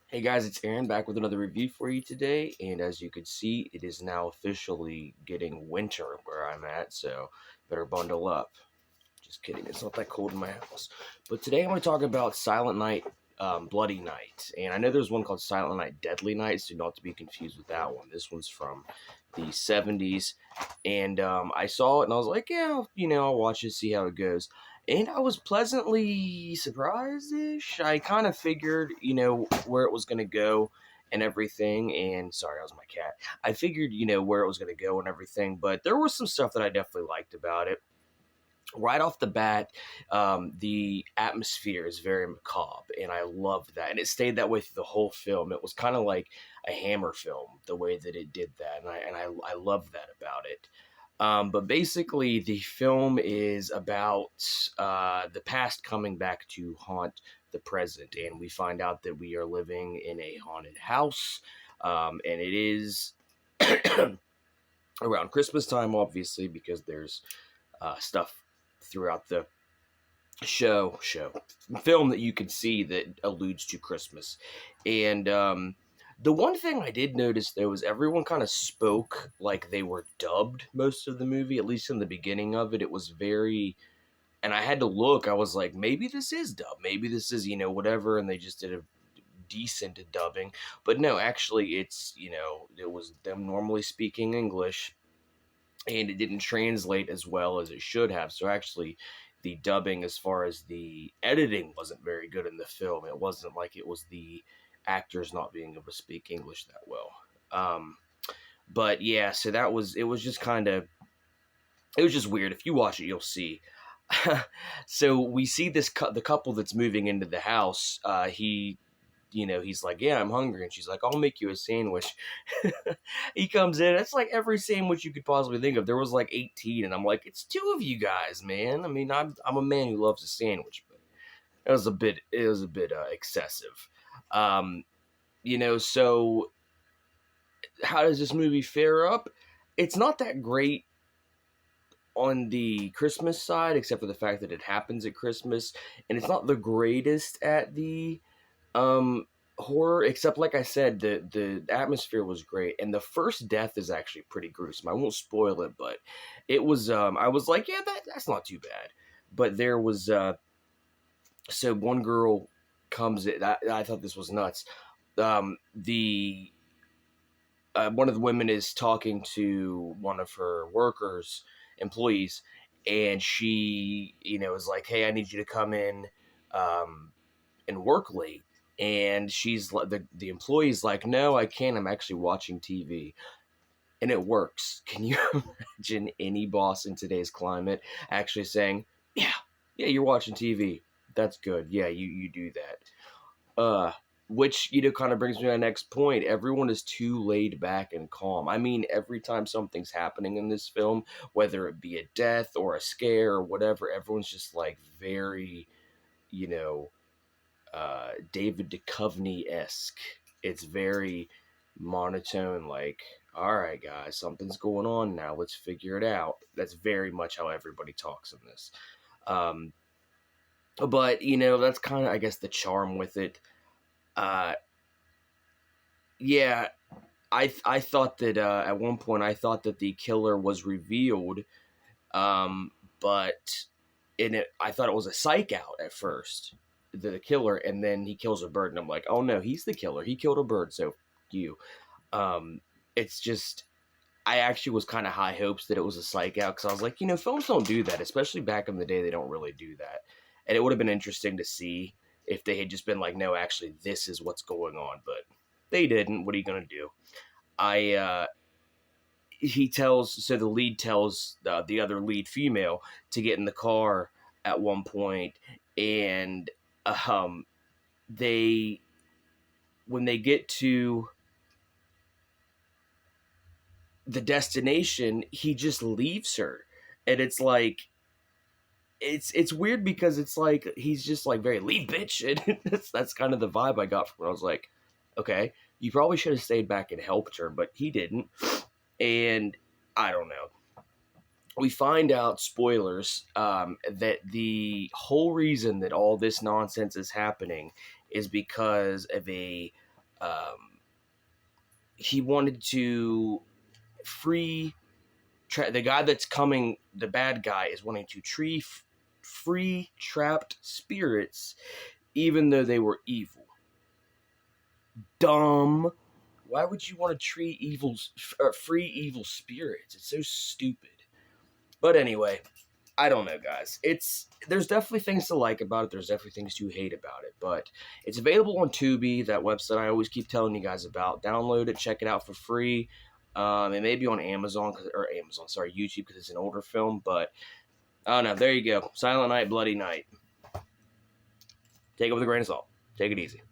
Hey guys, it's Aaron back with another review for you today, and as you can see, it is now officially getting winter where I'm at, so better bundle up. Just kidding, it's not that cold in my house. But today I'm going to talk about Silent Night, Bloody Night, and I know there's one called Silent Night, Deadly Night, so not to be confused with that one. This one's from the 70s, and I saw it and I was like, yeah, I'll watch it, see how it goes. And I was pleasantly surprised-ish. I kind of figured, where it was going to go and everything. And sorry, that was my cat. I figured, where it was going to go and everything. But there was some stuff that I definitely liked about it. Right off the bat, the atmosphere is very macabre, and I loved that. And it stayed that way through the whole film. It was kind of like a Hammer film, the way that it did that, and I loved that about it. But basically, the film is about the past coming back to haunt the present, and we find out that we are living in a haunted house, and it is around Christmas time, obviously, because there's stuff throughout the show film that you can see that alludes to Christmas. And the one thing I did notice though is everyone kind of spoke like they were dubbed most of the movie, at least in the beginning of it. It was very, and I had to look. I was like, maybe this is dub, maybe this is whatever, and they just did a decent dubbing. But no, actually, it was them normally speaking English, and it didn't translate as well as it should have. So actually, the dubbing, as far as the editing, wasn't very good in the film. It wasn't like it was the actors not being able to speak English that well. But yeah, so that was it. Was just kind of it was just weird. If you watch it, you'll see. So we see the couple that's moving into the house. He's like, yeah, I'm hungry. And she's like, I'll make you a sandwich. He comes in. It's like every sandwich you could possibly think of. There was like 18. And I'm like, it's two of you guys, man. I mean, I'm a man who loves a sandwich, but it was a bit excessive. Um, so how does this movie fare up? It's not that great on the Christmas side, except for the fact that it happens at Christmas. And it's not the greatest at the um horror, except like I said, the atmosphere was great, and the first death is actually pretty gruesome. I won't spoil it, but it was I was like, yeah, that's not too bad. But there was so one girl comes in. I thought this was nuts. The One of the women is talking to one of her workers, employees, and she, is like, hey, I need you to come in and work late. And she's like, the employee's like, no, I can't. I'm actually watching TV. And it works. Can you imagine any boss in today's climate actually saying, yeah, yeah, you're watching TV. That's good. Yeah, you do that. Which, kind of brings me to my next point. Everyone is too laid back and calm. I mean, every time something's happening in this film, whether it be a death or a scare or whatever, everyone's just like very, you know, David Duchovny esque. It's very monotone, like, all right, guys, something's going on now. Let's figure it out. That's very much how everybody talks in this. Um, but, that's kind of, I guess, the charm with it. Uh, yeah, I thought that at one point I thought that the killer was revealed, but I thought it was a psych out at first, the killer, and then he kills a bird, and I'm like, oh no, he's the killer. He killed a bird, so you. Um, it's just I actually was kind of high hopes that it was a psych out, because I was like, films don't do that, especially back in the day. They don't really do that, and it would have been interesting to see if they had just been like, no, actually, this is what's going on, but they didn't. What are you gonna do? I He tells, so the lead tells the other lead female to get in the car at one point, and um they when they get to the destination, he just leaves her, and it's like it's weird, because it's like he's just like very leave bitch, and that's kind of the vibe I got from it. I was like, okay, you probably should have stayed back and helped her, but he didn't. And I don't know, we find out, spoilers, that the whole reason that all this nonsense is happening is because of a he wanted to free the guy that's coming. The bad guy is wanting to free trapped spirits, even though they were evil. Dumb. Why would you want to free evil spirits? It's so stupid. But anyway, I don't know, guys. There's definitely things to like about it. There's definitely things to hate about it. But it's available on Tubi, that website I always keep telling you guys about. Download it, check it out for free. It may be on YouTube, because it's an older film. But I don't know. There you go. Silent Night, Bloody Night. Take it with a grain of salt. Take it easy.